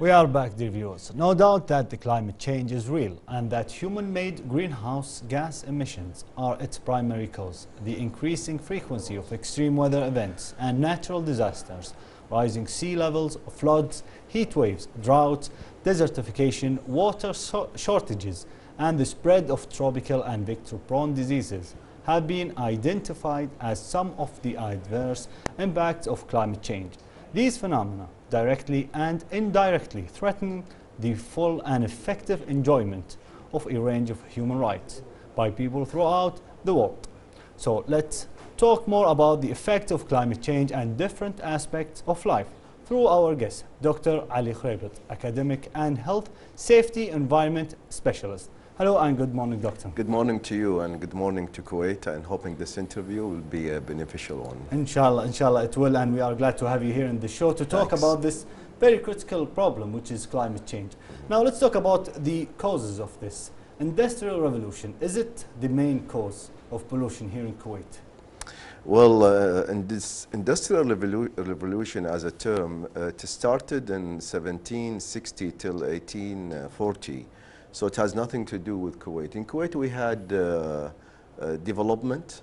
We are back, dear viewers. No doubt that the climate change is real and that human-made greenhouse gas emissions are its primary cause. The increasing frequency of extreme weather events and natural disasters, rising sea levels, floods, heat waves, droughts, desertification, water shortages, and the spread of tropical and vector-prone diseases have been identified as some of the adverse impacts of climate change. These phenomena directly and indirectly threaten the full and effective enjoyment of a range of human rights by people throughout the world. So let's talk more about the effect of climate change and different aspects of life through our guest, Dr. Ali Khuraibet, academic and health safety environment specialist. Hello and good morning, Doctor. Good morning to you and good morning to Kuwait, and hoping this interview will be a beneficial one. Inshallah it will, and we are glad to have you here in the show to talk about this very critical problem, which is climate change. Now let's talk about the causes of this. Industrial revolution, is it the main cause of pollution here in Kuwait? Well, in this industrial revolution as a term, it started in 1760 till 1840. So it has nothing to do with Kuwait. In Kuwait, we had development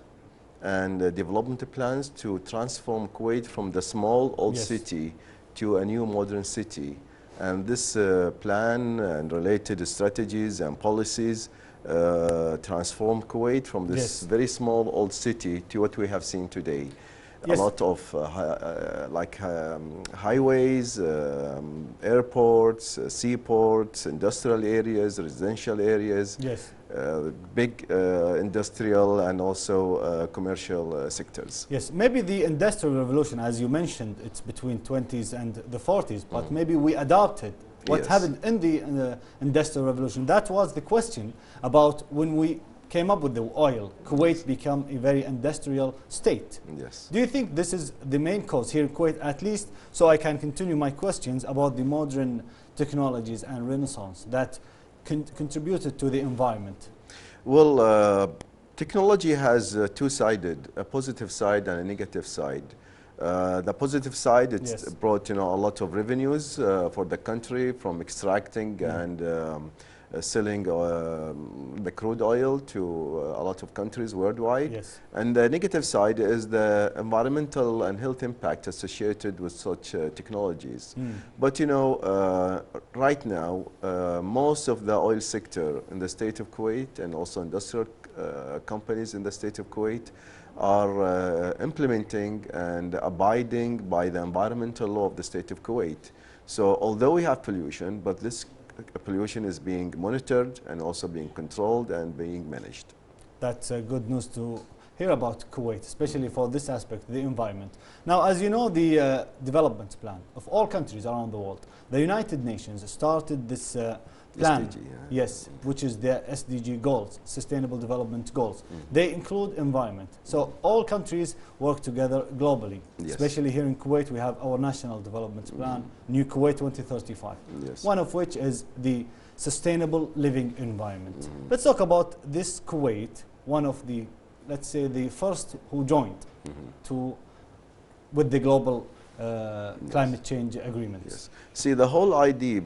and development plans to transform Kuwait from the small old city to a new modern city. And this plan and related strategies and policies transformed Kuwait from this very small old city to what we have seen today. A lot of highways, airports, seaports, industrial areas, residential areas, big industrial and also commercial sectors. Yes, maybe the industrial revolution, as you mentioned, it's between 20s and the 40s, but maybe we adopted what happened in the industrial revolution. That was the question about when we came up with the oil, Kuwait became a very industrial state. Yes. Do you think this is the main cause here in Kuwait, at least, so I can continue my questions about the modern technologies and renaissance that contributed to the environment? Well, technology has two-sided, a positive side and a negative side. The positive side, it's brought a lot of revenues for the country from extracting and selling the crude oil to a lot of countries worldwide. Yes. And the negative side is the environmental and health impact associated with such technologies. But right now, most of the oil sector in the state of Kuwait and also industrial companies in the state of Kuwait are implementing and abiding by the environmental law of the state of Kuwait. So although we have pollution, but this pollution is being monitored and also being controlled and being managed. That's good news to hear about Kuwait, especially for this aspect, the environment. Now, as you know, the development plan of all countries around the world, the United Nations started this plan, SDG, which is the SDG goals, Sustainable Development Goals. They include environment. So all countries work together globally, especially here in Kuwait. We have our National Development Plan, New Kuwait 2035, one of which is the Sustainable Living Environment. Let's talk about this Kuwait, one of the, let's say, the first who joined with the global climate change agreements. See, the whole idea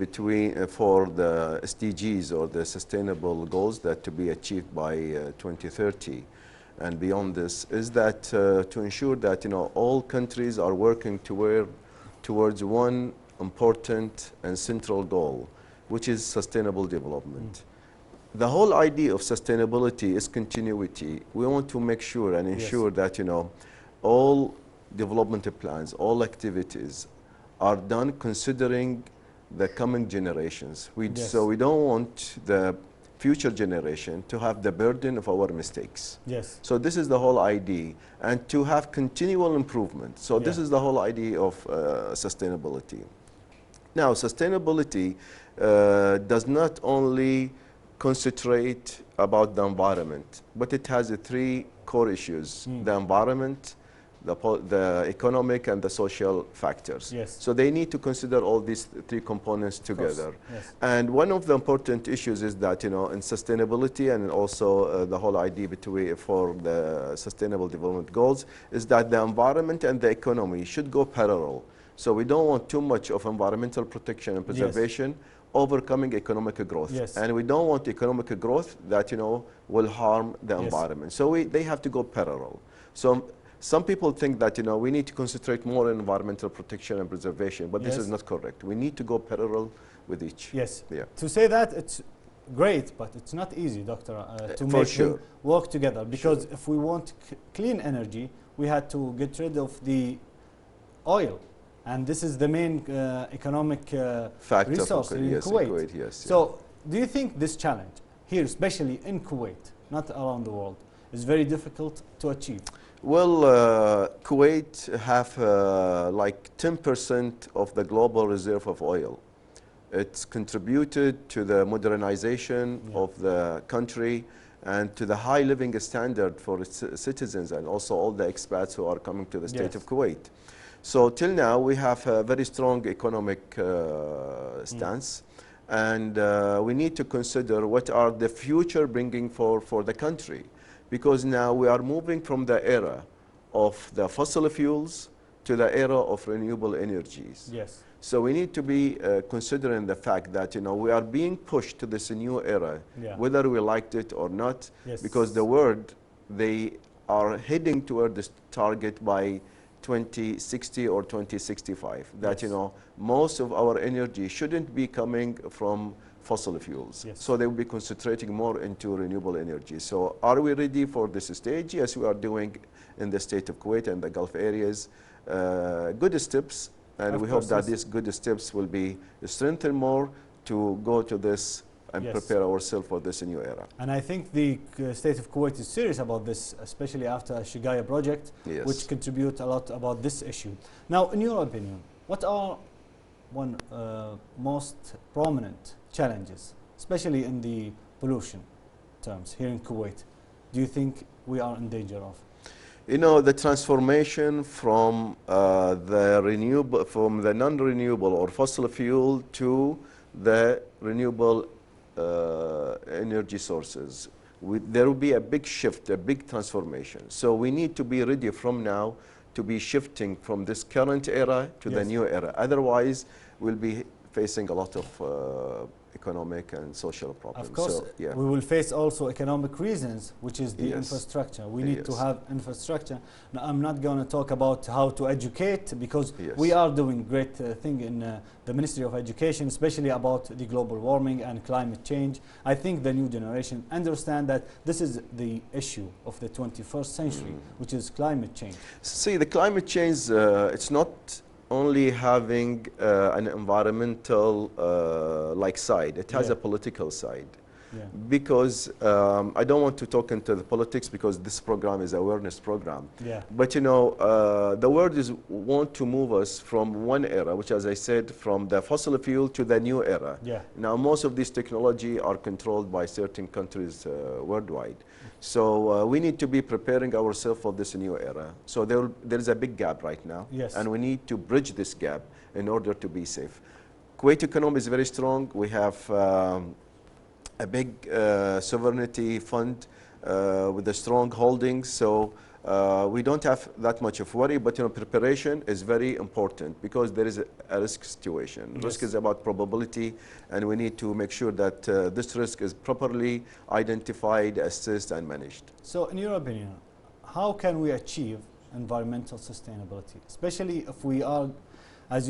for the SDGs, or the sustainable goals that to be achieved by 2030 and beyond this, is that to ensure that all countries are working towards one important and central goal, which is sustainable development. The whole idea of sustainability is continuity. We want to make sure and ensure that all development plans, all activities are done considering the coming generations. So we don't want the future generation to have the burden of our mistakes. So this is the whole idea, and to have continual improvement. So this is the whole idea of sustainability. Now, sustainability does not only concentrate about the environment, but it has three core issues: the environment, the economic and the social factors. So they need to consider all these three components together. And one of the important issues is that in sustainability, and also the whole idea for the sustainable development goals, is that the environment and the economy should go parallel. So we don't want too much of environmental protection and preservation overcoming economic growth. And we don't want economic growth that, you know, will harm the environment. So they have to go parallel. So some people think that, you know, we need to concentrate more on environmental protection and preservation, but this is not correct. We need to go parallel with each. To say that, it's great, but it's not easy, Doctor, to make them work together, because if we want clean energy, we had to get rid of the oil, and this is the main economic resource in Kuwait. So do you think this challenge here, especially in Kuwait, not around the world, is very difficult to achieve? Well, Kuwait have like 10% of the global reserve of oil. It's contributed to the modernization of the country and to the high living standard for its citizens and also all the expats who are coming to the state of Kuwait. So till now we have a very strong economic stance, and we need to consider what are the future bringing for the country, because now we are moving from the era of the fossil fuels to the era of renewable energies. So we need to be considering the fact that, you know, we are being pushed to this new era, whether we liked it or not, because the world, they are heading toward this target by 2060 or 2065, that, you know, most of our energy shouldn't be coming from fossil fuels. So they will be concentrating more into renewable energy. So are we ready for this stage? Yes, we are doing in the state of Kuwait and the Gulf areas good steps. And we hope that these good steps will be strengthened more to go to this and prepare ourselves for this new era. And I think the state of Kuwait is serious about this, especially after Shigaya project, which contribute a lot about this issue. Now, in your opinion, what are most prominent challenges, especially in the pollution terms here in Kuwait, do you think we are in danger of? You know, the transformation from the non-renewable or fossil fuel to the renewable energy sources. There will be a big shift, a big transformation. So we need to be ready from now to be shifting from this current era to the new era. Otherwise, we'll be facing a lot of economic and social problems. Of course, so, we will face also economic reasons, which is the infrastructure. We need to have infrastructure. Now, I'm not going to talk about how to educate, because we are doing great thing in the Ministry of Education, especially about the global warming and climate change. I think the new generation understand that this is the issue of the 21st century, which is climate change. See, the climate change, it's not only having an environmental like side. It has a political side. Because I don't want to talk into the politics, because this program is an awareness program. But you know, the world want to move us from one era, which, as I said, from the fossil fuel to the new era. Now most of these technology are controlled by certain countries worldwide. So we need to be preparing ourselves for this new era. So there is a big gap right now, and we need to bridge this gap in order to be safe. Kuwait economy is very strong. We have a big sovereignty fund with a strong holdings. So we don't have that much of worry, but you know, preparation is very important, because there is a risk situation. Risk is about probability, and we need to make sure that this risk is properly identified, assessed, and managed. So in your opinion, how can we achieve environmental sustainability, especially if we are, as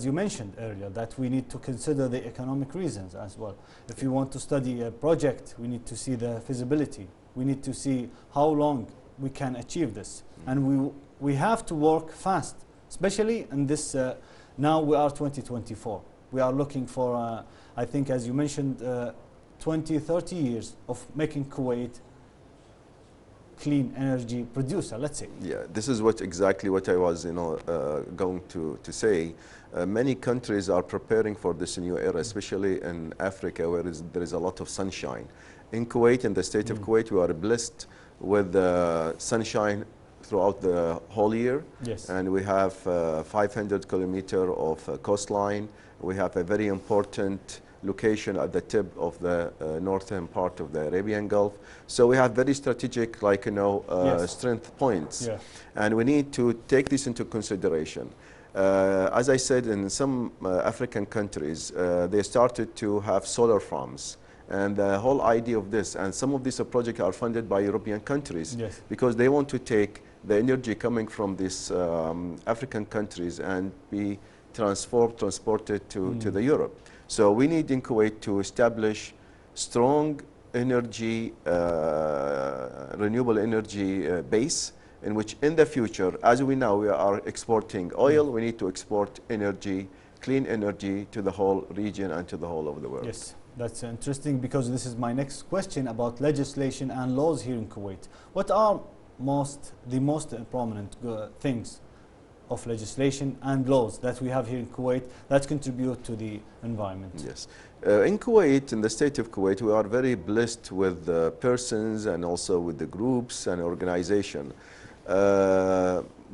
you mentioned earlier, that we need to consider the economic reasons as well. If you want to study a project, we need to see the feasibility. We need to see how long we can achieve this, and we have to work fast, especially in this. Now we are 2024. We are looking for, I think, as you mentioned, 20-30 years of making Kuwait clean energy producer, let's say. Yeah, this is exactly what I was, you know, going to say. Many countries are preparing for this new era, especially in Africa, where there is a lot of sunshine. In Kuwait, in the state of Kuwait, we are blessed with sunshine throughout the whole year. And we have 500 kilometers of coastline. We have a very important location at the tip of the northern part of the Arabian Gulf. So we have very strategic, like, you know, strength points. And we need to take this into consideration. As I said, in some African countries, they started to have solar farms. And the whole idea of this, and some of these projects are funded by European countries, Yes. because they want to take the energy coming from these African countries and be transported to the Europe. So we need in Kuwait to establish strong energy, renewable energy base, in which in the future, as we know, we are exporting oil, we need to export energy, clean energy to the whole region and to the whole of the world. Yes, that's interesting, because this is my next question about legislation and laws here in Kuwait. What are the most prominent things of legislation and laws that we have here in Kuwait that contribute to the environment? Yes. In Kuwait, in the state of Kuwait, we are very blessed with persons and also with the groups and organization.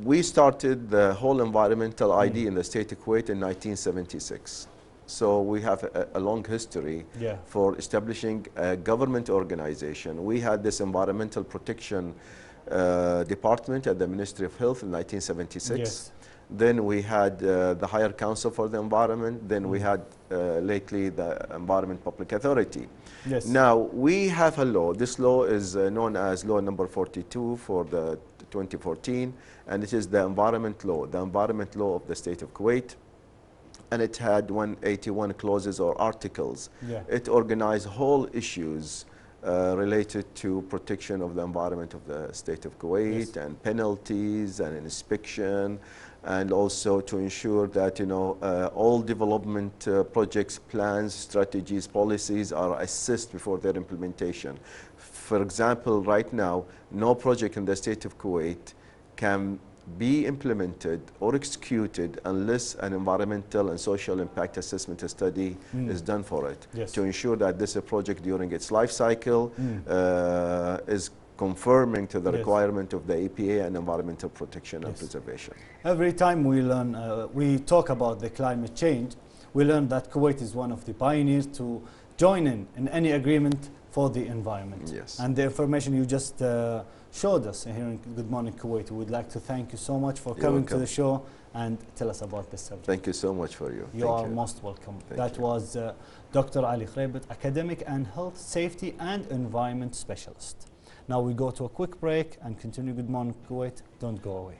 We started the whole environmental ID in the state of Kuwait in 1976. So we have a long history for establishing a government organization. We had this environmental protection department at the Ministry of Health in 1976. Yes. Then we had the Higher Council for the Environment. Then we had lately the Environment Public Authority. Yes. Now we have a law. This law is known as Law number 42 for the 2014, and it is the environment law of the state of Kuwait. And it had 181 clauses or articles. It organized whole issues related to protection of the environment of the state of Kuwait, and penalties and inspection, and also to ensure that all development projects, plans, strategies, policies are assessed before their implementation. For example, right now, no project in the state of Kuwait can be implemented or executed unless an environmental and social impact assessment study is done for it, to ensure that this project during its life cycle is conforming to the requirement of the EPA and environmental protection and preservation. Every time we talk about the climate change, we learn that Kuwait is one of the pioneers to join in any agreement for the environment. Yes. And the information you just showed us here in Good Morning Kuwait, we would like to thank you so much for coming to the show and tell us about this subject. Thank you so much for you. You are most welcome. That was Dr. Ali Khuraibet, academic and health safety and environment specialist. Now we go to a quick break and continue Good Morning Kuwait. Don't go away.